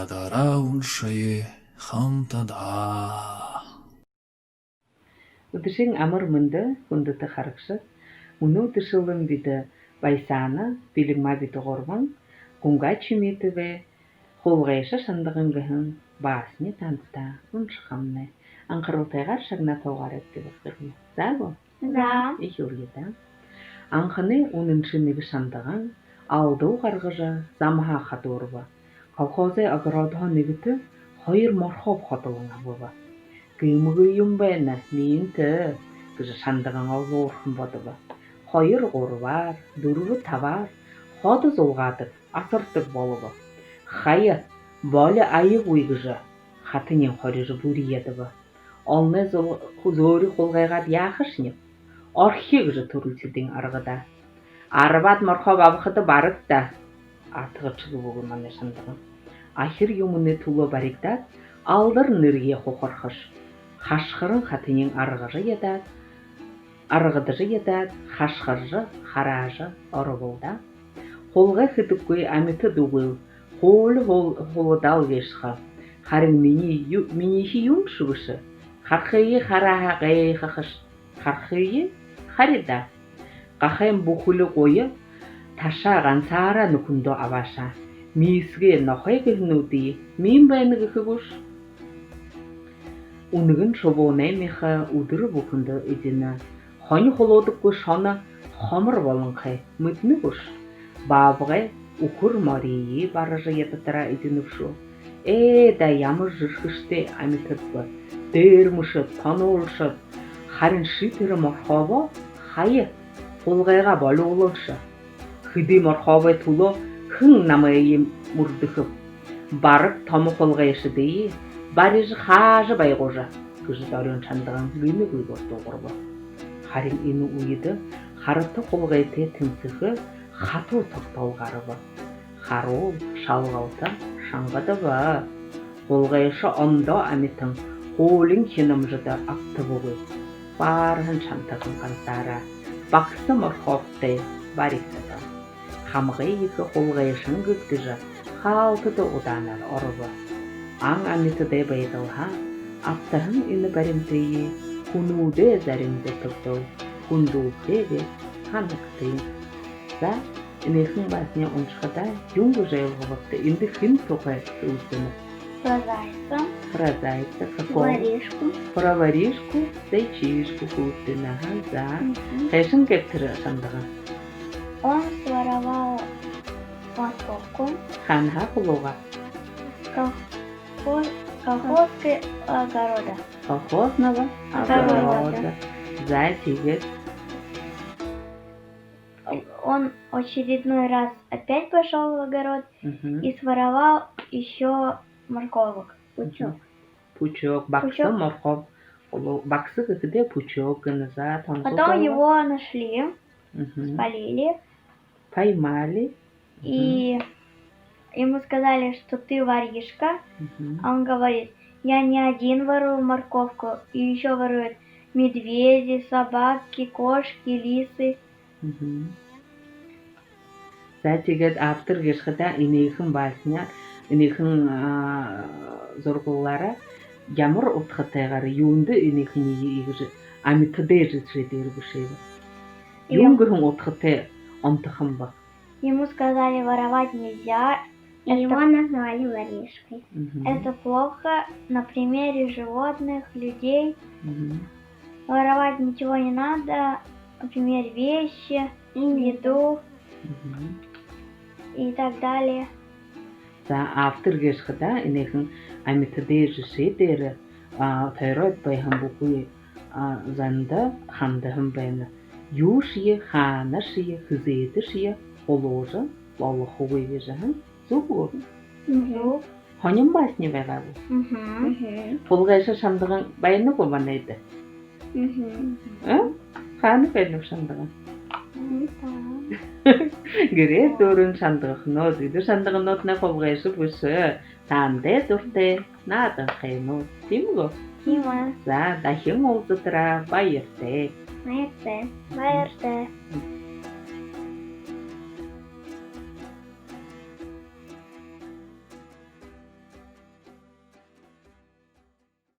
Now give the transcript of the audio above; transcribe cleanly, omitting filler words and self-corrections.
다다라운шие хамтада. Удышың амыр мынды күндіті қарықшы. Мұны удышылым биді байсаны біліңма биді ғорман, күнға чүметі ве қолғайшы шындығын ғын басыне таныта ұншықамны. Анқырылтайғар шағына тауғар әтті бұқырны. За бұл? За. Ехеуледі. Анқыны оныншынығы шындығын алды ғарғыжы замаға қатуырбы. Колхозы агыродыға негіті хайыр мархоб қатылыңа бұлы. Күймігі юмбайны мейінті кіжі шандығын алғы орқын бадыбы. Хайыр ғоры бар, дұрғы тавар, ходы золғадып, асыртып болыбы. Хайы, балы айы ойгыжы, қатынен хорыжы бүрі едібі. Олны зори қолғайғад яқышынып, орхи кіжі түрілсілдің арғыда. Арыбат мархоб абықыды барып да, атығы чығы бұғылманы шандығын. Ахир юмыны тулы баригдат, алдыр нырге қоқырқыш. Хашқырын қатынен арғыдыжы едат, хашқыржы, харажы ұры болда. Қолға қытып көй әміті дуғыл, қолы дал вешқа. Харың минихи юм шүгіші, қақыйы хараға ғай қақыш, қақыйы харида. Қақайым бұқылы қойы, таша ғансара нүкінді аваша. Мисге нохай кехнути, мин байны кехгуш. Унығын шобонай меха удыры бұқынды едіні. Ханы холодық көш хана хамыр болынқай, мүтіні көш. Бабығай ұқыр марии барыжы етітіра едіні шу. Да ямыр жүргіште әмітіпі. Дерміші, танылшы, харин шитірі мархаба, хайы, қолғайға балы олыншы. Хыды мархабай тулы, хың намайы мұрдықып. Барып тамы қолғайшы дейі, барыжы қажы байғожа. Күжі дарын шандығын гүні гүлборды ғырбы. Харин ені ұйыды, қарыты қолғайты тінсігі қату тоқтал ғарыбы. Қарол, шалғалта, шаңғады ба. Қолғайшы онда әмітің, қолың кенімжіді апты бұғы. Барғын шантығын қансара, бақсы мұрхопты бариксады. Хамғы екі қолғайшын күттіжі, қалтыды ұданар ұрыбы. Аң әмітіде байдылға, аптығын үні бәрімтейі, күнуді зәрімді тұқтыл, күнділді де қанықты. За, үнесің басыне ұншқыда, юңғы жайлғы бұқты, үнді күн тоқай ұздыны. Про зайца, про воришку, зайчишку күттіні. За, қайшын кептірі шандығы. Он своровал морковку. Ханха кулуга. Колхозской огорода. Колхозного огорода. Затигет. Он очередной раз опять пошел в огород и своровал еще морковок. Пучок. Баксы морков. Баксы где пучок. Потом его нашли, спалили. Поймали. И ему сказали, что ты воришка. А он говорит, я не один ворую морковку, и еще воруют медведи, собаки, кошки, лисы. Затигет автор гешхата инейхин басня, инейхин зоргулара ямыр утхатайгары юнды инейхин игежи амитадежи средер бушева. Юнгхин утхатай антахамба. Ему сказали, воровать нельзя. Его назвали воришкой. Это плохо. На примере животных, людей. Воровать ничего не надо. Например, вещи, еду и так далее. За автор гешхада инейхин амитадежи средер тайрот байхам букуи занда хандахам байна. Юшие, ханашие, хызетышие, оложа, лалаховый вежахан, зубур. Ханем басне вегаву. Қолғайшы шандығын байыны көбанайды. Ханы байыны шандығын. Гіре дөрін шандығын нот, үйді шандығын нотына қолғайшы бүші. Таңды дұрды, надың қайны. Тимго? Тима. За, дахин олзытыра байырды. Майырды.